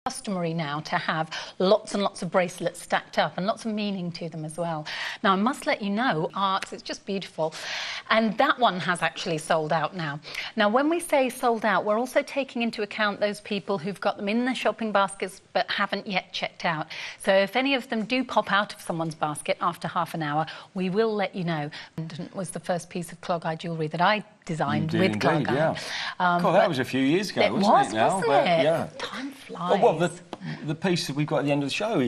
Customary now to have lots and lots of bracelets stacked up and lots of meaning to them as well. Now, I must let you know, it's just beautiful. And that one has actually sold out now. Now, when we say sold out, we're also taking into account those people who've got them in their shopping baskets but haven't yet checked out. So if any of them do pop out of someone's basket after half an hour, we will let you know. And it was the first piece of clog eye jewellery that I designed with clog eye. Yeah. God, that was a few years ago, wasn't it? Wasn't it? Yeah. Time flies. Well, the piece that we've got at the end of the show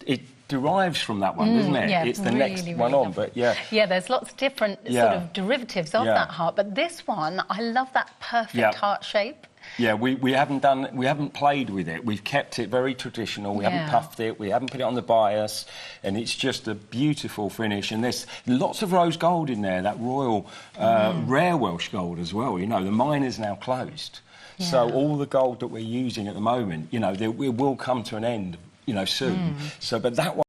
it derives from that one, doesn't it? Yeah, it's the really, next really one on, but yeah. Yeah, there's lots of different sort of derivatives of that heart, but this one, I love that perfect heart shape. Yeah, we haven't played with it. We've kept it very traditional. We haven't puffed it. We haven't put it on the bias, and it's just a beautiful finish. And there's lots of rose gold in there. That royal, rare Welsh gold as well. You know, the mine is now closed, so all the gold that we're using at the moment, you know, it will come to an end, you know, soon. So, but that one.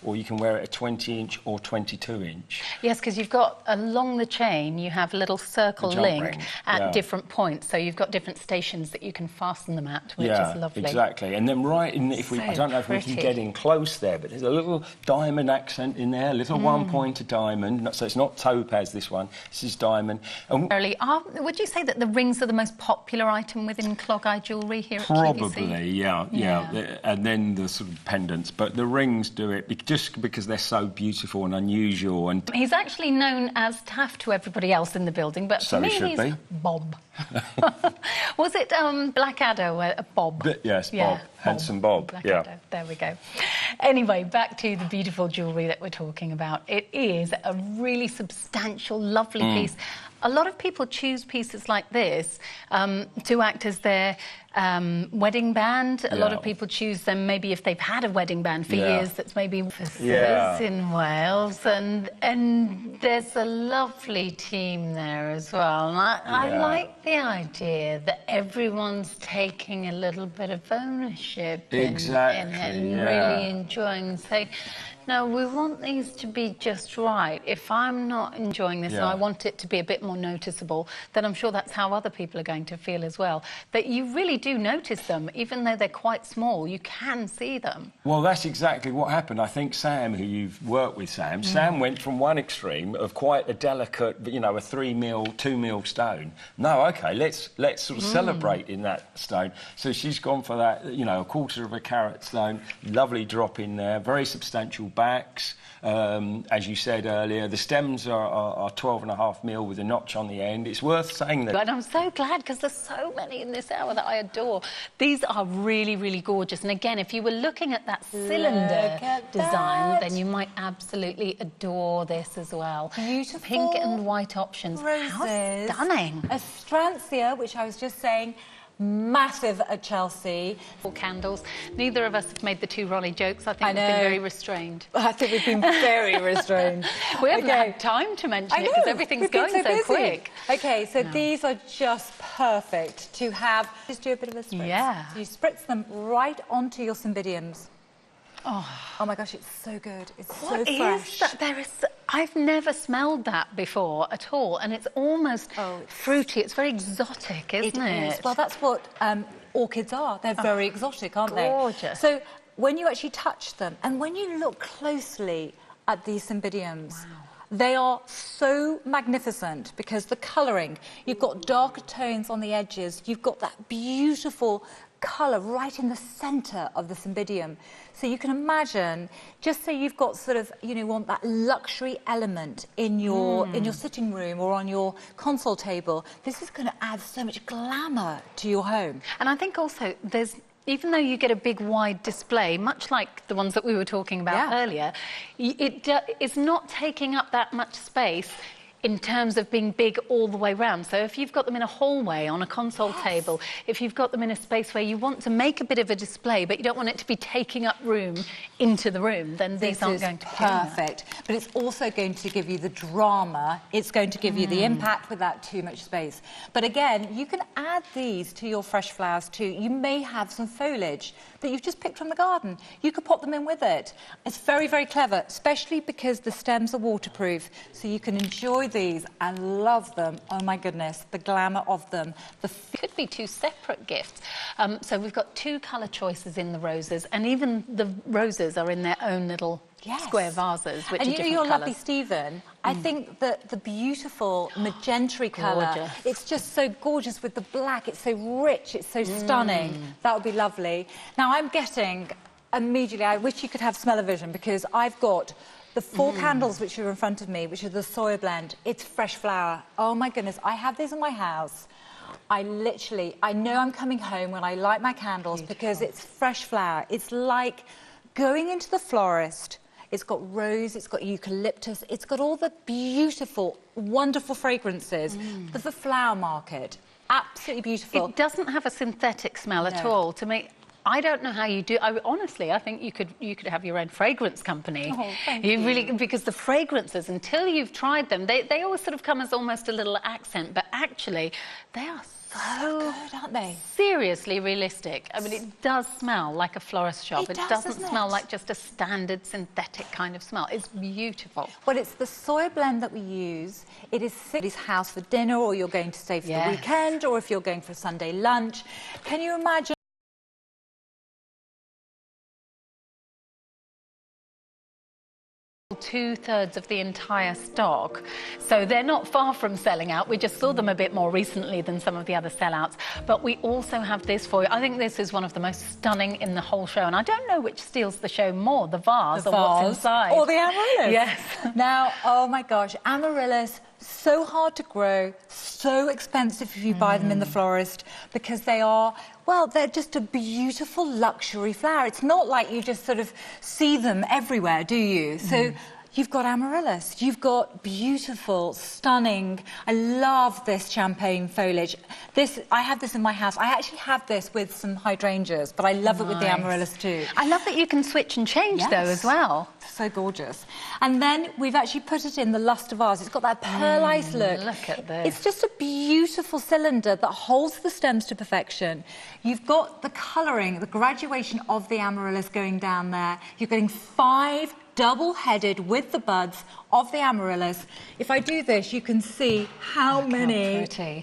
Or you can wear it a 20-inch or 22-inch. Yes, because you've got along the chain, you have a little circle link at different points. So you've got different stations that you can fasten them at, which is lovely. Exactly. And then right in, I don't know if we can get in close there, but there's a little diamond accent in there, a little one-pointed diamond. So it's not topaz, this one. This is diamond. And would you say that the rings are the most popular item within clog eye jewellery here at QVC? Probably, yeah. And then the sort of pendants. But the rings do it just because they're so beautiful and unusual. And he's actually known as Taff to everybody else in the building, but so for me he's Bob. Was it Blackadder, Bob? Yes, Bob. Handsome Bob. Blackadder. There we go. Anyway, back to the beautiful jewellery that we're talking about. It is a really substantial, lovely piece. A lot of people choose pieces like this to act as their wedding band. A lot of people choose them maybe if they've had a wedding band for years that's maybe in Wales. And there's a lovely team there as well. And I like the idea that everyone's taking a little bit of ownership in it and really enjoying. So, no, we want these to be just right. If I'm not enjoying this and I want it to be a bit more noticeable, then I'm sure that's how other people are going to feel as well. That you really do notice them, even though they're quite small, you can see them. Well, that's exactly what happened. I think Sam, who you've worked with, Sam went from one extreme of quite a delicate, you know, a 3 mil, 2 mil stone. No, OK, let's sort of celebrate in that stone. So she's gone for that, you know, 1/4 of a carat stone, lovely drop in there, very substantial backs. As you said earlier, the stems are 12.5 mil with a notch on the end. It's worth saying that. And I'm so glad because there's so many in this hour that I adore. These are really, really gorgeous. And again, if you were looking at that cylinder design, then you might absolutely adore this as well. Beautiful pink and white options. Roses. How stunning. A Strantia, which I was just saying, massive at Chelsea. 4 candles. Neither of us have made the 2 Rolly jokes. I think we've been very restrained. I think we've been very restrained. We haven't had time to mention it because everything's going so quick. OK, so these are just perfect to have. Just do a bit of a spritz. Yeah. So you spritz them right onto your cymbidiums. Oh my gosh, it's so good. It's so fresh. What is that? I've never smelled that before at all, and it's almost fruity. It's very exotic, isn't it? It is. Well, that's what orchids are. They're very exotic, aren't they? Gorgeous. So when you actually touch them, and when you look closely at these cymbidiums, they are so magnificent because the colouring, you've got darker tones on the edges, you've got that beautiful colour right in the centre of the cymbidium. So you can imagine, just say you've got sort of, you know, want that luxury element in your sitting room or on your console table, this is going to add so much glamour to your home. And I think also even though you get a big wide display, much like the ones that we were talking about earlier, it's not taking up that much space. in terms of being big all the way round. So if you've got them in a hallway, on a console table, if you've got them in a space where you want to make a bit of a display, but you don't want it to be taking up room into the room, then these aren't going to be perfect. But it's also going to give you the drama. It's going to give you the impact without too much space. But again, you can add these to your fresh flowers too. You may have some foliage that you've just picked from the garden. You could pop them in with it. It's very, very clever, especially because the stems are waterproof, so you can enjoy these and love them. Oh my goodness, the glamour of them. Could be two separate gifts. So we've got two colour choices in the roses, and even the roses are in their own little square vases, which and are you know different your colours. lovely Stephen, I think that the beautiful magenta colour, it's just so gorgeous with the black, it's so rich, it's so stunning. That would be lovely. Now I'm getting, immediately, I wish you could have smell-o-vision, because I've got the 4 candles which are in front of me, which are the soy blend. It's fresh flower. Oh my goodness, I have these in my house. I know I'm coming home when I light my candles because it's fresh flower. It's like going into the florist. It's got rose, it's got eucalyptus, it's got all the beautiful, wonderful fragrances of the flower market. Absolutely beautiful. It doesn't have a synthetic smell at all. To me, I don't know how you do. Honestly, I think you could have your own fragrance company. Oh, thank you. Really, because the fragrances, until you've tried them, they always sort of come as almost a little accent, but actually, they are so good, aren't they? Seriously realistic. I mean, it does smell like a florist shop. It doesn't smell like just a standard synthetic kind of smell. It's beautiful. Well, it's the soy blend that we use. It is somebody's house for dinner, or you're going to stay for the weekend, or if you're going for a Sunday lunch. Can you imagine? 2/3 of the entire stock, so they're not far from selling out. We just saw them a bit more recently than some of the other sellouts, but we also have this for you. I think this is one of the most stunning in the whole show, and I don't know which steals the show more, the vase or what's inside, or the amaryllis. Yes. Now, oh my gosh, amaryllis, so hard to grow, so expensive if you buy them in the florist, because they are, well, they're just a beautiful luxury flower. It's not like you just sort of see them everywhere, do you? So you've got amaryllis, you've got beautiful, stunning, I love this champagne foliage. I have this in my house. I actually have this with some hydrangeas, but I love it with the amaryllis too. I love that you can switch and change though as well. So gorgeous. And then we've actually put it in the luster vase. It's got that pearlized look. Look at this. It's just a beautiful cylinder that holds the stems to perfection. You've got the colouring, the graduation of the amaryllis going down there. You're getting 5 double-headed with the buds of the amaryllis. If I do this, you can see how many beautiful